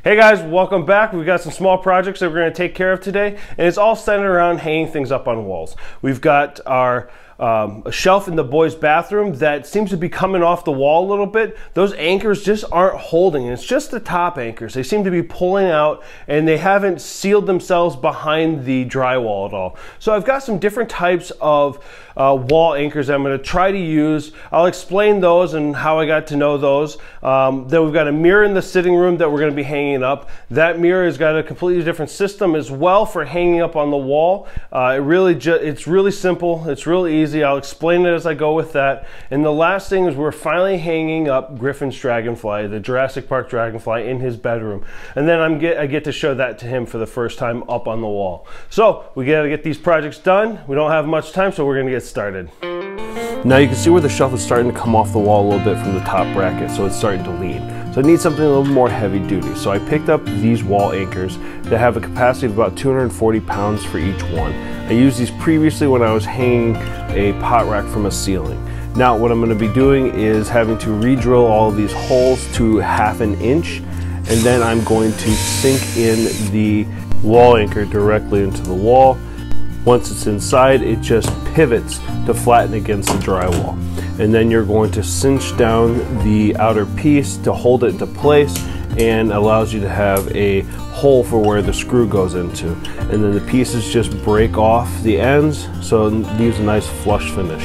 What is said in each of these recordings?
Hey guys, welcome back. We've got some small projects that we're going to take care of today, and it's all centered around hanging things up on walls. We've got our a shelf in the boys' bathroom that seems to be coming off the wall a little bit. Those anchors just aren't holding. It's just the top anchors. They seem to be pulling out, and they haven't sealed themselves behind the drywall at all. So I've got some different types of wall anchors that I'm going to try to use. I'll explain those and how I got to know those. Then we've got a mirror in the sitting room that we're going to be hanging up. That mirror has got a completely different system as well for hanging up on the wall. It's really simple. It's really easy. I'll explain it as I go with that. And the last thing is we're finally hanging up Griffin's Dragonfly, the Jurassic Park Dragonfly, in his bedroom. And then I get to show that to him for the first time up on the wall. So we got to get these projects done. We don't have much time, so we're going to get started. Now you can see where the shelf is starting to come off the wall a little bit from the top bracket, so it's starting to lean. So I need something a little more heavy duty. So I picked up these wall anchors that have a capacity of about 240 pounds for each one. I used these previously when I was hanging a pot rack from a ceiling. Now what I'm going to be doing is having to re-drill all of these holes to 1/2 inch, and then I'm going to sink in the wall anchor directly into the wall. Once it's inside, it just pivots to flatten against the drywall. And then you're going to cinch down the outer piece to hold it into place, and allows you to have a hole for where the screw goes into. And then the pieces just break off the ends, so it leaves a nice flush finish.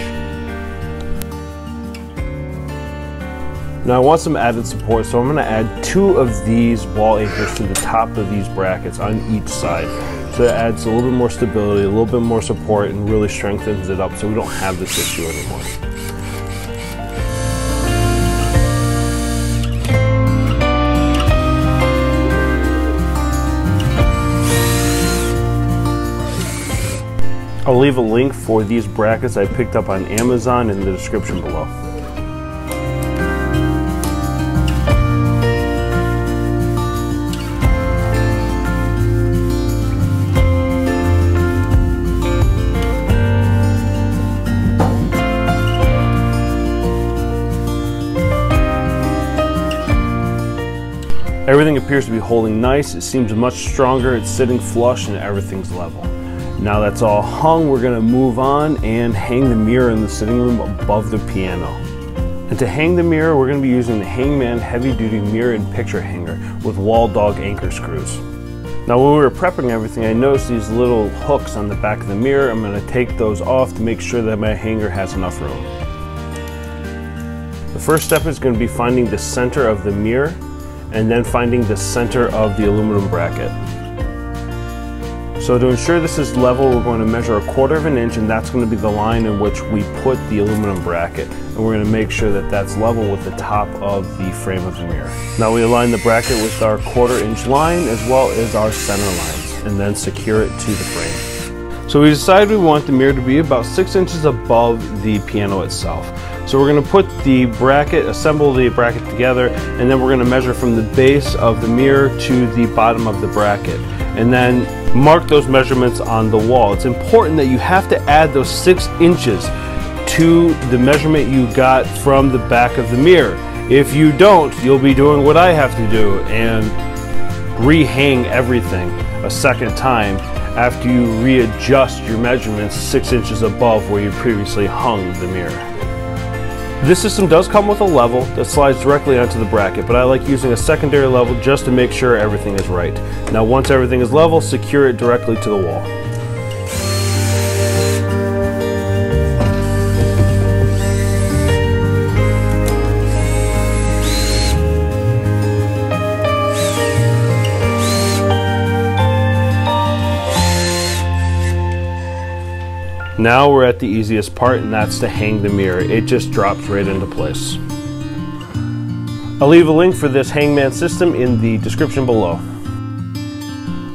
Now I want some added support, so I'm going to add 2 of these wall anchors to the top of these brackets on each side. So it adds a little bit more stability, a little bit more support, and really strengthens it up so we don't have this issue anymore. I'll leave a link for these brackets I picked up on Amazon in the description below. Everything appears to be holding nice. It seems much stronger. It's sitting flush and everything's level. Now that's all hung, we're going to move on and hang the mirror in the sitting room above the piano. And to hang the mirror, we're going to be using the Hangman heavy duty mirror and picture hanger with wall dog anchor screws. Now when we were prepping everything, I noticed these little hooks on the back of the mirror. I'm going to take those off to make sure that my hanger has enough room. The first step is going to be finding the center of the mirror, and then finding the center of the aluminum bracket. So to ensure this is level, we're going to measure 1/4 inch, and that's going to be the line in which we put the aluminum bracket. And we're going to make sure that that's level with the top of the frame of the mirror. Now we align the bracket with our 1/4 inch line as well as our center lines, and then secure it to the frame. So we decided we want the mirror to be about 6 inches above the piano itself. So we're going to put the bracket, assemble the bracket together, and then we're going to measure from the base of the mirror to the bottom of the bracket, and then mark those measurements on the wall. It's important that you have to add those 6 inches to the measurement you got from the back of the mirror. If you don't, you'll be doing what I have to do and rehang everything a second time after you readjust your measurements 6 inches above where you previously hung the mirror. This system does come with a level that slides directly onto the bracket, but I like using a secondary level just to make sure everything is right. Now once everything is level, secure it directly to the wall. Now we're at the easiest part, and that's to hang the mirror. It just drops right into place. I'll leave a link for this Hangman system in the description below.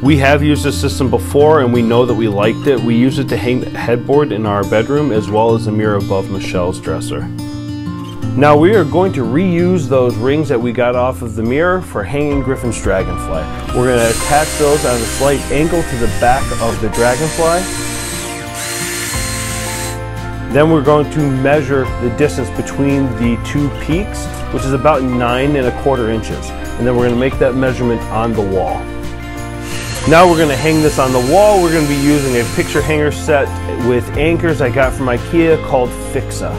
We have used this system before, and we know that we liked it. We use it to hang the headboard in our bedroom as well as the mirror above Michelle's dresser. Now we are going to reuse those rings that we got off of the mirror for hanging Griffin's Dragonfly. We're going to attach those on a slight angle to the back of the Dragonfly. Then we're going to measure the distance between the 2 peaks, which is about 9 1/4 inches. and then we're going to make that measurement on the wall. Now we're going to hang this on the wall. We're going to be using a picture hanger set with anchors I got from IKEA called Fixa.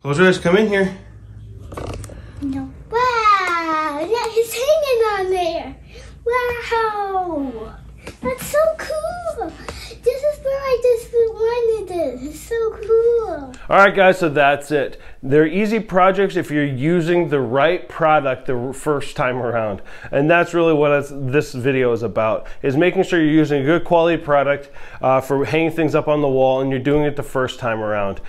Close your eyes, come in here. No. Wow, yeah, he's hanging on there. Wow, that's so cool. This is where I just wanted it. It's so cool. All right, guys, so that's it. They're easy projects if you're using the right product the first time around. And that's really what this video is about, is making sure you're using a good quality product for hanging things up on the wall, and you're doing it the first time around.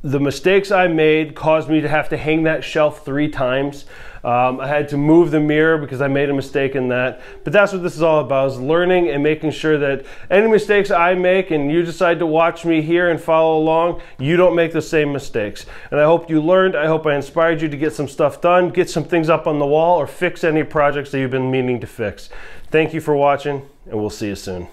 The mistakes I made caused me to have to hang that shelf 3 times. I had to move the mirror because I made a mistake in that. But that's what this is all about, is learning and making sure that any mistakes I make and you decide to watch me here and follow along, you don't make the same mistakes. And I hope you learned. I hope I inspired you to get some stuff done, get some things up on the wall, or fix any projects that you've been meaning to fix. Thank you for watching, and we'll see you soon.